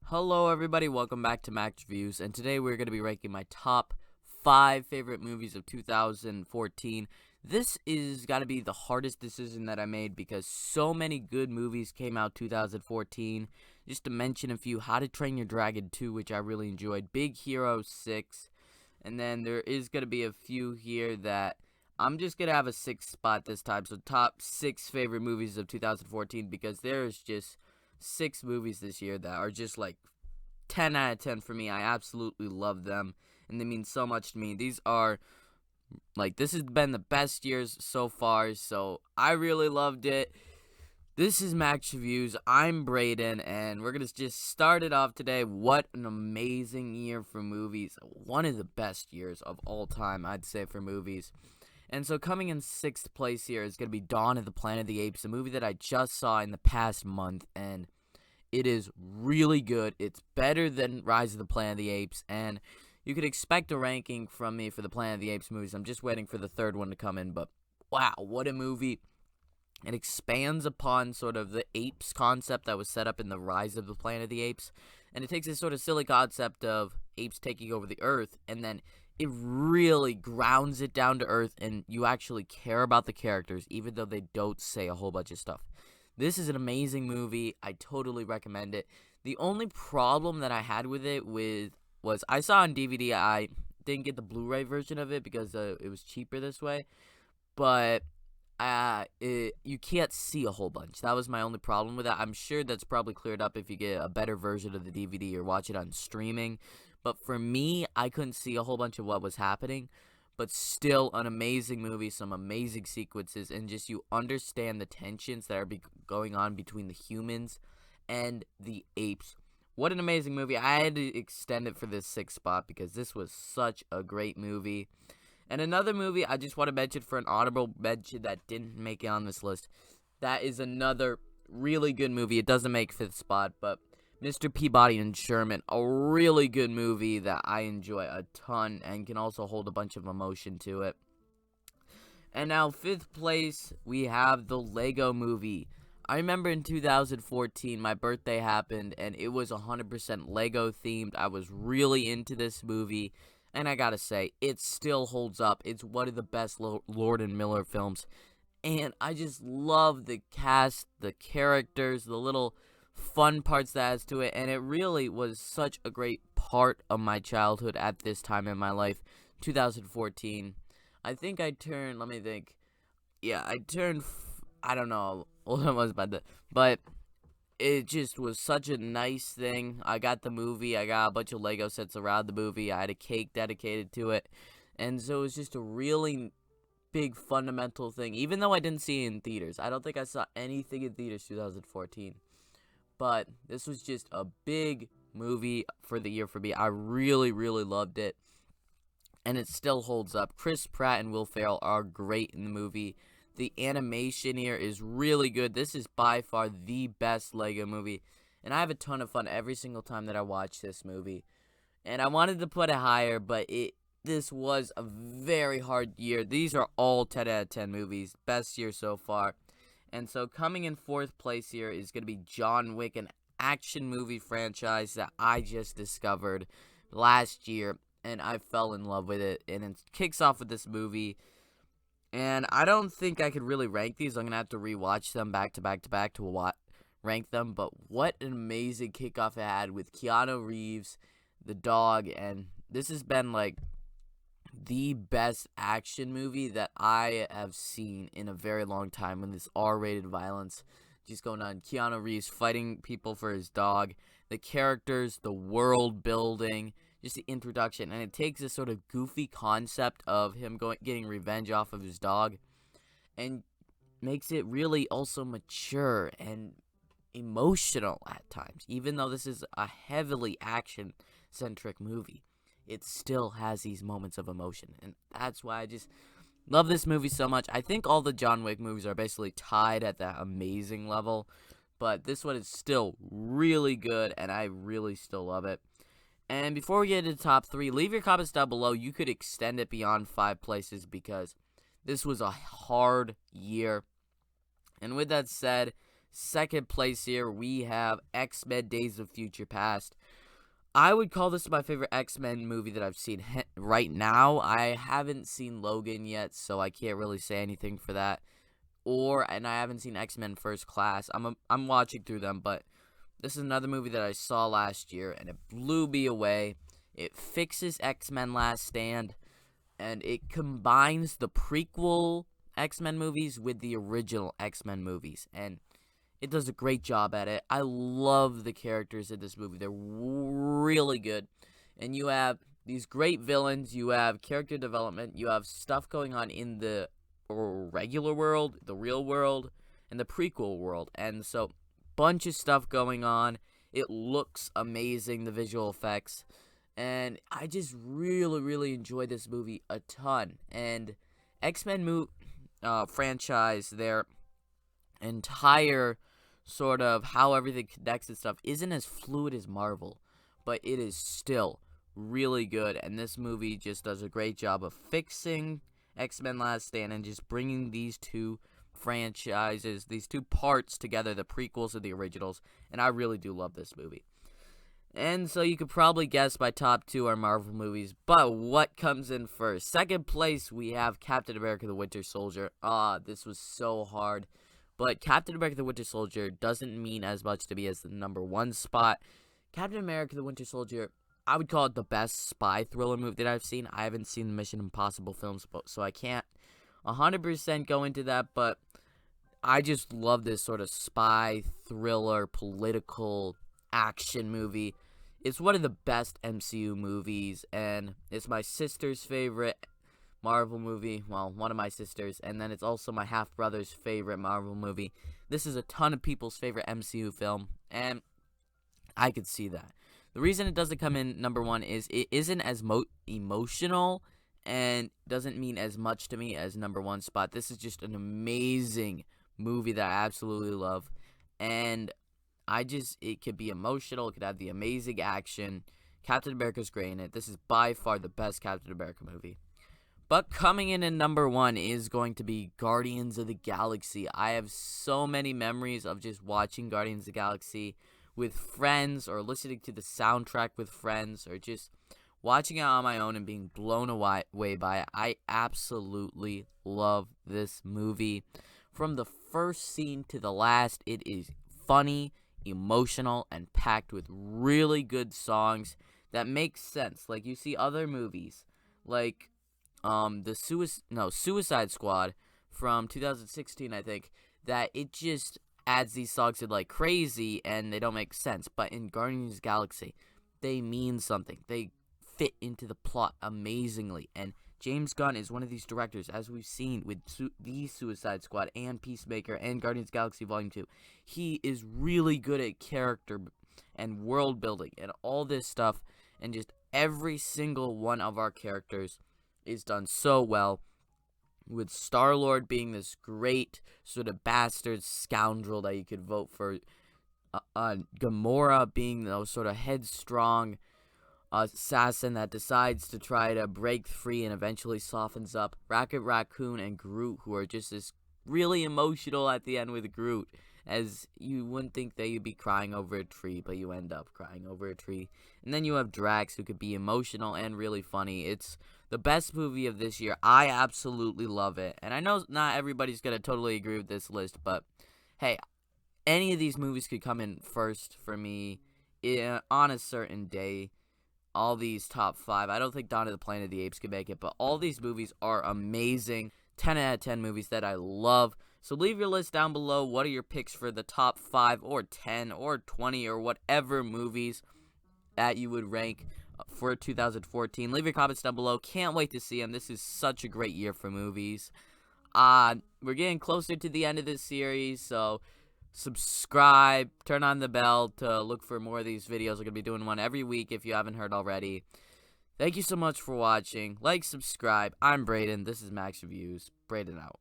Hello everybody, welcome back to Max Reviews, and today we're going to be ranking my top 5 favorite movies of 2014. This is got to be the hardest decision that I made because so many good movies came out 2014. Just to mention a few, How to Train Your Dragon 2, which I really enjoyed, Big Hero 6, and then there is going to be a few here that I'm just going to have a 6th spot this time, so top 6 favorite movies of 2014 because there's just 6 movies this year that are just like 10 out of 10 for me. I absolutely love them, and they mean so much to me. These are, this has been the best years so far, so I really loved it. This is Max Reviews. I'm Brayden, and we're going to just start it off today. What an amazing year for movies. One of the best years of all time, I'd say, for movies. And so coming in 6th place here is going to be Dawn of the Planet of the Apes, a movie that I just saw in the past month, and it is really good. It's better than Rise of the Planet of the Apes, and you could expect a ranking from me for the Planet of the Apes movies. I'm just waiting for the third one to come in, but wow, what a movie. It expands upon sort of the apes concept that was set up in the Rise of the Planet of the Apes, and it takes this sort of silly concept of apes taking over the earth, and then it really grounds it down to earth, and you actually care about the characters, even though they don't say a whole bunch of stuff. This is an amazing movie. I totally recommend it. The only problem that I had with it was I saw on DVD. I didn't get the Blu-ray version of it because it was cheaper this way, but you can't see a whole bunch. That was my only problem with that. I'm sure that's probably cleared up if you get a better version of the DVD or watch it on streaming. But for me, I couldn't see a whole bunch of what was happening. But still an amazing movie, some amazing sequences, and just you understand the tensions that are going on between the humans and the apes. What an amazing movie. I had to extend it for this 6th spot because this was such a great movie. And another movie I just want to mention for an honorable mention that didn't make it on this list. That is another really good movie. It doesn't make 5th spot, but Mr. Peabody and Sherman, a really good movie that I enjoy a ton and can also hold a bunch of emotion to it. And now 5th place, we have the Lego Movie. I remember in 2014, my birthday happened, and it was 100% Lego themed. I was really into this movie, and I gotta say, it still holds up. It's one of the best Lord and Miller films, and I just love the cast, the characters, the little fun parts that adds to it, and it really was such a great part of my childhood at this time in my life. 2014, I think I turned, let me think, yeah, I don't know how old I was by then, but it just was such a nice thing. I got the movie, I got a bunch of Lego sets around the movie, I had a cake dedicated to it, and so it was just a really big fundamental thing, even though I didn't see it in theaters. I don't think I saw anything in theaters 2014. But this was just a big movie for the year for me. I really, really loved it. And it still holds up. Chris Pratt and Will Ferrell are great in the movie. The animation here is really good. This is by far the best Lego movie. And I have a ton of fun every single time that I watch this movie. And I wanted to put it higher, but this was a very hard year. These are all 10 out of 10 movies. Best year so far. And so coming in 4th place here is going to be John Wick, an action movie franchise that I just discovered last year, and I fell in love with it. And it kicks off with this movie, and I don't think I could really rank these. I'm going to have to rewatch them back to back to back to rank them, but what an amazing kickoff it had with Keanu Reeves, the dog, and this has been the best action movie that I have seen in a very long time, when this R-rated violence just going on. Keanu Reeves fighting people for his dog, the characters, the world building, just the introduction, and it takes this sort of goofy concept of him getting revenge off of his dog and makes it really also mature and emotional at times. Even though this is a heavily action-centric movie, it still has these moments of emotion, and that's why I just love this movie so much. I think all the John Wick movies are basically tied at that amazing level, but this one is still really good, and I really still love it. And before we get into the top 3, leave your comments down below. You could extend it beyond 5 places because this was a hard year. And with that said, Second place here, we have X-Men Days of Future Past. I would call this my favorite X-Men movie that I've seen right now. I haven't seen Logan yet, so I can't really say anything for that. And I haven't seen X-Men First Class. I'm watching through them, but this is another movie that I saw last year, and it blew me away. It fixes X-Men Last Stand, and it combines the prequel X-Men movies with the original X-Men movies, and it does a great job at it. I love the characters in this movie. They're really good. And you have these great villains. You have character development. You have stuff going on in the regular world, the real world, and the prequel world. And so, bunch of stuff going on. It looks amazing, the visual effects. And I just really, really enjoy this movie a ton. And X-Men franchise, their entire sort of how everything connects and stuff isn't as fluid as Marvel, but it is still really good, and this movie just does a great job of fixing X-Men Last Stand and just bringing these two franchises, these two parts together, the prequels and the originals, and I really do love this movie. And so you could probably guess my top two are Marvel movies, but what comes in first? Second place, we have Captain America the Winter Soldier. This was so hard. But Captain America the Winter Soldier doesn't mean as much to me as the number one spot. Captain America the Winter Soldier, I would call it the best spy thriller movie that I've seen. I haven't seen the Mission Impossible films, so I can't 100% go into that, but I just love this sort of spy thriller, political action movie. It's one of the best MCU movies, and it's my sister's favorite Marvel movie, well, one of my sisters, and then it's also my half-brother's favorite Marvel movie. This is a ton of people's favorite MCU film, and I could see that. The reason it doesn't come in number one is it isn't as emotional and doesn't mean as much to me as number one spot. This is just an amazing movie that I absolutely love, and it could be emotional, it could have the amazing action. Captain America's great in it. This is by far the best Captain America movie. But coming in at number one is going to be Guardians of the Galaxy. I have so many memories of just watching Guardians of the Galaxy with friends, or listening to the soundtrack with friends, or just watching it on my own and being blown away by it. I absolutely love this movie. From the first scene to the last, it is funny, emotional, and packed with really good songs that make sense. Like, you see other movies, like Suicide Squad from 2016, I think, that it just adds these songs in like crazy and they don't make sense. But in Guardians of the Galaxy, they mean something. They fit into the plot amazingly. And James Gunn is one of these directors, as we've seen with the Suicide Squad and Peacemaker and Guardians of the Galaxy Volume 2. He is really good at character and world building and all this stuff, and just every single one of our characters is done so well, with Star-Lord being this great sort of bastard scoundrel that you could vote for, Gamora being the sort of headstrong assassin that decides to try to break free and eventually softens up, Rocket Raccoon and Groot, who are just this really emotional at the end with Groot, as you wouldn't think that you'd be crying over a tree, but you end up crying over a tree. And then you have Drax, who could be emotional and really funny. It's the best movie of this year. I absolutely love it. And I know not everybody's going to totally agree with this list, but hey, any of these movies could come in first for me on a certain day. All these top 5. I don't think Dawn of the Planet of the Apes could make it, but all these movies are amazing. 10 out of 10 movies that I love. So leave your list down below. What are your picks for the top 5 or 10 or 20 or whatever movies that you would rank for 2014? Leave your comments down below. Can't wait to see them. This is such a great year for movies. We're getting closer to the end of this series, so subscribe, turn on the bell to look for more of these videos. We're going to be doing one every week if you haven't heard already. Thank you so much for watching. Like, subscribe. I'm Brayden. This is Max Reviews. Brayden out.